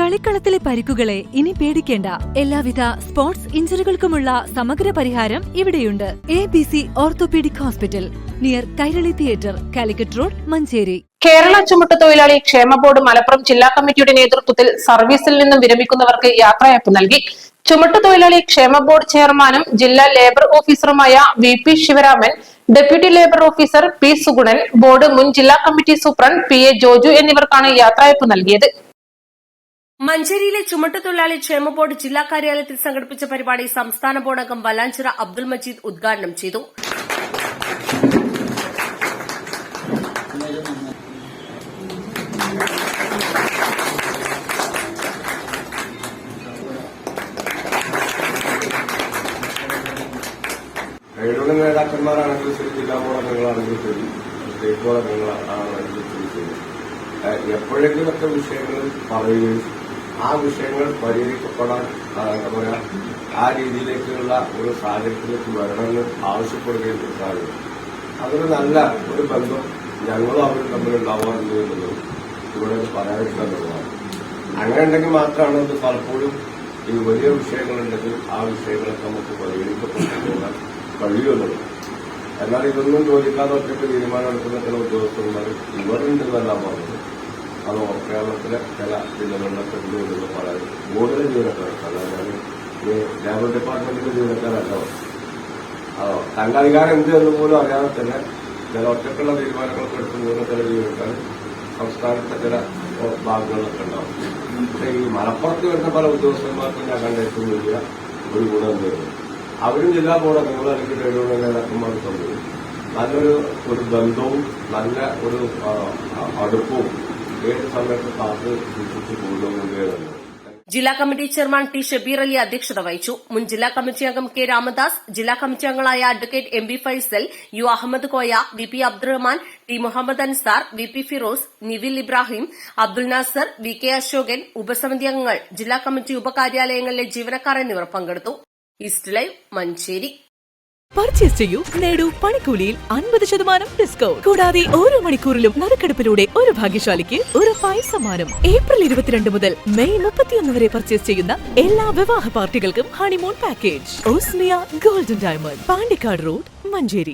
കളിക്കളത്തിലെ പരിക്കുകളെ ഇനി പേടിക്കേണ്ട. എല്ലാവിധ സ്പോർട്സ് ഇഞ്ചുറികൾക്കുമുള്ള സമഗ്ര പരിഹാരം ഇവിടെയുണ്ട്. ABC orthopaedic hospital, near Kairali theatre, Calicut road, Manjeri. Kerala ചുമട്ടുതൊഴിലാളി ക്ഷേമ ബോർഡ് മലപ്പുറം ജില്ലാ കമ്മിറ്റിയുടെ നേതൃത്വത്തിൽ സർവീസിൽ നിന്നും വിരമിക്കുന്നവർക്ക് യാത്രയയപ്പ് നൽകി. ചുമട്ടുതൊഴിലാളി ക്ഷേമ ബോർഡ് ചെയർമാനും ജില്ലാ ലേബർ ഓഫീസറുമായ VP Sivaraman, deputy labour officer P Sugunan, board മുൻ ജില്ലാ കമ്മിറ്റി സൂപ്രണ്ട് PA ജോജു എന്നിവർക്കാണ് യാത്രയയപ്പ് നൽകിയത്. മഞ്ചേരിയിലെ ചുമട്ടുതൊഴിലാളി ക്ഷേമ ബോർഡ് ജില്ലാ കാര്യാലയത്തിൽ സംഘടിപ്പിച്ച പരിപാടി സംസ്ഥാന ബോർഡ് അംഗം വല്ലാഞ്ചിറ അബ്ദുൽ മജീദ് ഉദ്ഘാടനം ചെയ്തു. ട്രേഡ് നേതാക്കന്മാരാണെങ്കിൽ ശരി, ജില്ലാ ബോർഡ് അംഗങ്ങളാണെങ്കിൽ ശരി, സ്റ്റേറ്റ് ബോർഡ് അംഗങ്ങളാണെങ്കിൽ ശരി, എപ്പോഴെങ്കിലൊക്കെ വിഷയങ്ങൾ പറയുകയും ആ വിഷയങ്ങൾ പരിഹരിക്കപ്പെടാൻ എന്താ പറയാ ആ രീതിയിലേക്കുള്ള ഒരു സാഹചര്യത്തിലേക്ക് വരണമെന്ന് ആവശ്യപ്പെടുകയും സാധിക്കും. അതൊരു നല്ല ഒരു ബന്ധം ഞങ്ങളും അവരും തമ്മിലുണ്ടാവാറുണ്ട് എന്നുള്ളത് ഇവിടെ പറയാതിരിക്കാനുള്ളതാണ്. അങ്ങനെ ഉണ്ടെങ്കിൽ മാത്രമാണ് ഇത് പലപ്പോഴും ഈ വലിയ വിഷയങ്ങളുണ്ടെങ്കിൽ ആ വിഷയങ്ങളൊക്കെ നമുക്ക് പരിഹരിക്കപ്പെട്ടു പോകാൻ കഴിയുമെന്നുള്ളത്. എന്നാൽ ഇതൊന്നും ചോദിക്കാതെ ഒറ്റയ്ക്ക് തീരുമാനമെടുക്കുന്ന ചില ഉദ്യോഗസ്ഥന്മാർ ഇവരുണ്ടെന്നെല്ലാം പറഞ്ഞത്. അത് കേരളത്തിലെ ചില ജില്ലകളിലൊക്കെ ഉണ്ടെന്ന് പറയാൻ കൂടുതൽ ജീവനക്കാരല്ല. ഞാൻ ഈ ലേബർ ഡിപ്പാർട്ട്മെന്റിന്റെ ജീവനക്കാരല്ല. തന്റെ അധികാരം എന്ത് എന്ന് പോലും അറിയാതെ തന്നെ ചില ഒറ്റക്കുള്ള തീരുമാനങ്ങളൊക്കെ എടുത്തു പോകുന്ന ചില ജീവനക്കാർ സംസ്ഥാനത്തെ ചില ഭാഗങ്ങളിലൊക്കെ ഉണ്ടാവും. പക്ഷേ ഈ മലപ്പുറത്ത് വരുന്ന പല ഉദ്യോഗസ്ഥന്മാർക്കും ഞാൻ കണ്ട ഏറ്റവും വലിയ ഒരു ഗുണം എന്തായിരുന്നു, അവരും ജില്ലാ ബോർഡ് അംഗങ്ങൾ അല്ലെങ്കിൽ ട്രേഡ് നേതാക്കന്മാർ തമ്മിൽ നല്ലൊരു ബന്ധവും നല്ല ഒരു അടുപ്പവും ഏത് സമയത്ത് കാത്ത് സൂക്ഷിച്ചു കൊണ്ടുപോകുകയാണ്. ജില്ലാ committee chairman T Shabeer Ali അധ്യക്ഷത വഹിച്ചു. മുൻ ജില്ലാ കമ്മിറ്റി അംഗം K രാമദാസ്, ജില്ലാ കമ്മിറ്റി അംഗങ്ങളായ advocate MB Faisal, U Ahammed Koya, VP Abdurahman, T Muhammed Ansar, VP Firoz, Nivil Ibrahim, Abdul Nasar, VK Ashokan, ഉപസമിതി അംഗങ്ങൾ, ജില്ലാ കമ്മിറ്റി ഉപകാര്യാലയങ്ങളിലെ ജീവനക്കാർ എന്നിവർ പങ്കെടുത്തു. East live, Manjeri. പർച്ചേസ് ചെയ്യൂ, നേടൂ പണിക്കൂലിയിൽ 50% ഡിസ്കൗണ്ട്. കൂടാതെ ഓരോ മണിക്കൂറിലും നറുക്കെടുപ്പിലൂടെ ഒരു ഭാഗ്യശാലിക്ക് ഉറപ്പായ സമ്മാനം. April 22 മുതൽ May 31 വരെ പർച്ചേസ് ചെയ്യുന്ന എല്ലാ വിവാഹ പാർട്ടികൾക്കും honeymoon package. Osmia golden diamond, Pandikkad road, Manjeri.